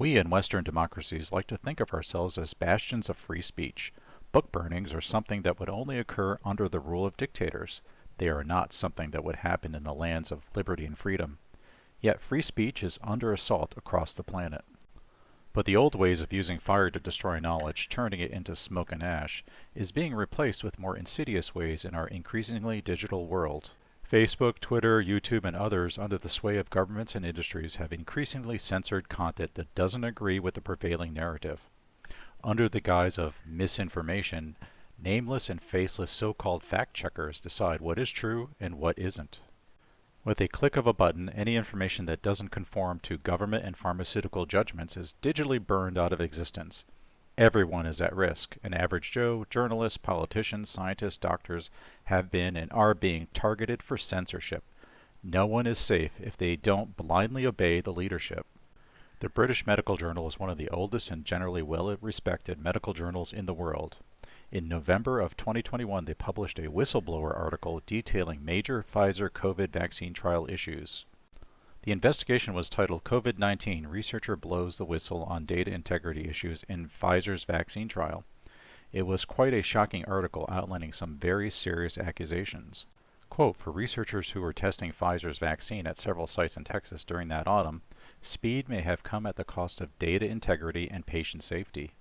We in Western democracies like to think of ourselves as bastions of free speech. Book burnings are something that would only occur under the rule of dictators. They are not something that would happen in the lands of liberty and freedom. Yet free speech is under assault across the planet. But the old ways of using fire to destroy knowledge, turning it into smoke and ash, is being replaced with more insidious ways in our increasingly digital world. Facebook, Twitter, YouTube, and others under the sway of governments and industries have increasingly censored content that doesn't agree with the prevailing narrative. Under the guise of misinformation, nameless and faceless so-called fact-checkers decide what is true and what isn't. With a click of a button, any information that doesn't conform to government and pharmaceutical judgments is digitally burned out of existence. Everyone is at risk. An average Joe, journalists, politicians, scientists, doctors have been and are being targeted for censorship. No one is safe if they don't blindly obey the leadership. The British Medical Journal is one of the oldest and generally well-respected medical journals in the world. In November of 2021, they published a whistleblower article detailing major Pfizer COVID vaccine trial issues. The investigation was titled COVID-19 Researcher Blows the Whistle on Data Integrity Issues in Pfizer's Vaccine Trial. It was quite a shocking article outlining some very serious accusations. Quote, for researchers who were testing Pfizer's vaccine at several sites in Texas during that autumn, speed may have come at the cost of data integrity and patient safety.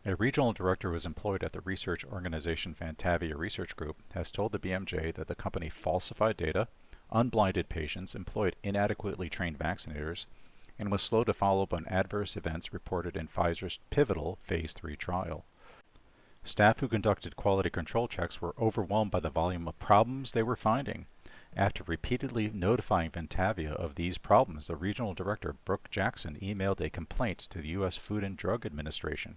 A regional director who was employed at the research organization Vantavia Research Group has told the BMJ that the company falsified data, unblinded patients, employed inadequately trained vaccinators, and was slow to follow up on adverse events reported in Pfizer's pivotal Phase 3 trial. Staff who conducted quality control checks were overwhelmed by the volume of problems they were finding. After repeatedly notifying Vantavia of these problems, the regional director, Brooke Jackson, emailed a complaint to the U.S. Food and Drug Administration.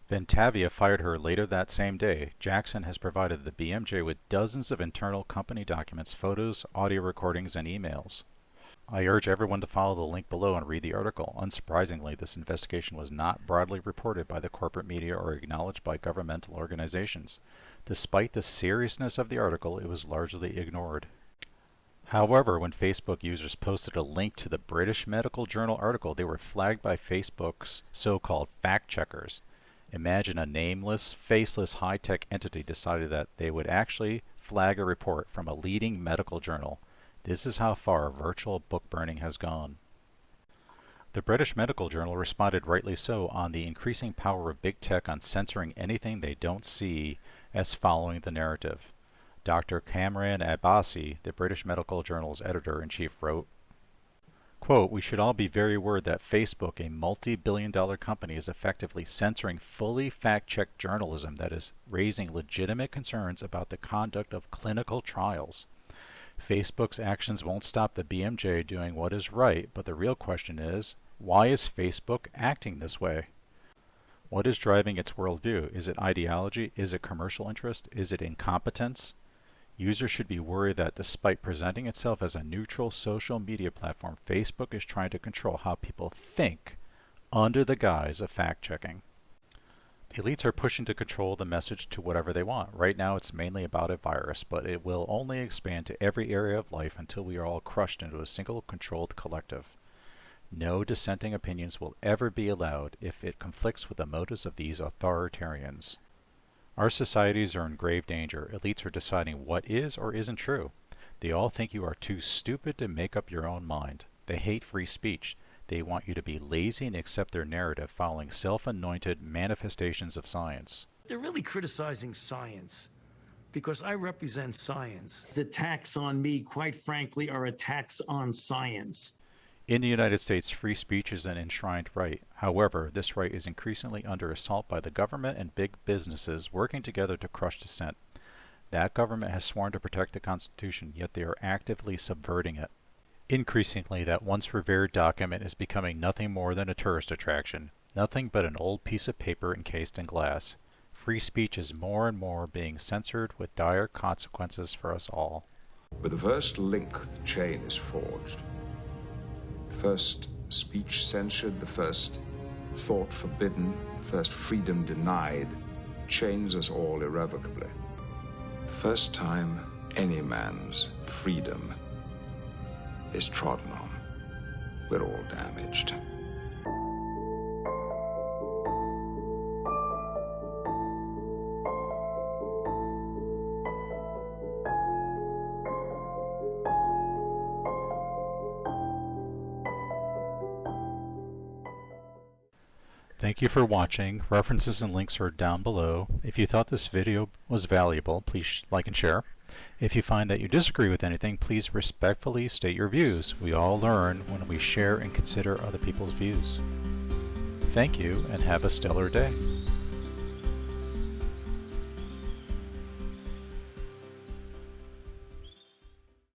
Vantavia fired her later that same day. Jackson has provided the BMJ with dozens of internal company documents, photos, audio recordings, and emails. I urge everyone to follow the link below and read the article. Unsurprisingly, this investigation was not broadly reported by the corporate media or acknowledged by governmental organizations. Despite the seriousness of the article, it was largely ignored. However, when Facebook users posted a link to the British Medical Journal article, they were flagged by Facebook's so-called fact-checkers. Imagine a nameless, faceless high-tech entity decided that they would actually flag a report from a leading medical journal. This is how far virtual book burning has gone. The British Medical Journal responded rightly so on the increasing power of big tech on censoring anything they don't see as following the narrative. Dr. Kamran Abbasi, the British Medical Journal's editor-in-chief, wrote, quote, we should all be very worried that Facebook, a multi-billion-dollar company, is effectively censoring fully fact-checked journalism that is raising legitimate concerns about the conduct of clinical trials. Facebook's actions won't stop the BMJ doing what is right, but the real question is, why is Facebook acting this way? What is driving its worldview? Is it ideology? Is it commercial interest? Is it incompetence? Users should be worried that despite presenting itself as a neutral social media platform, Facebook is trying to control how people think under the guise of fact-checking. The elites are pushing to control the message to whatever they want. Right now it's mainly about a virus, but it will only expand to every area of life until we are all crushed into a single controlled collective. No dissenting opinions will ever be allowed if it conflicts with the motives of these authoritarians. Our societies are in grave danger. Elites are deciding what is or isn't true. They all think you are too stupid to make up your own mind. They hate free speech. They want you to be lazy and accept their narrative, following self-anointed manifestations of science. They're really criticizing science because I represent science. Attacks on me, quite frankly, are attacks on science. In the United States, free speech is an enshrined right. However, this right is increasingly under assault by the government and big businesses working together to crush dissent. That government has sworn to protect the Constitution, yet they are actively subverting it. Increasingly, that once revered document is becoming nothing more than a tourist attraction, nothing but an old piece of paper encased in glass. Free speech is more and more being censored with dire consequences for us all. With the first link, the chain is forged. The first speech censored, the first thought forbidden, the first freedom denied, chains us all irrevocably. The first time any man's freedom is trodden on, we're all damaged. Thank you for watching. References and links are down below. If you thought this video was valuable, please like and share. If you find that you disagree with anything, please respectfully state your views. We all learn when we share and consider other people's views. Thank you and have a stellar day.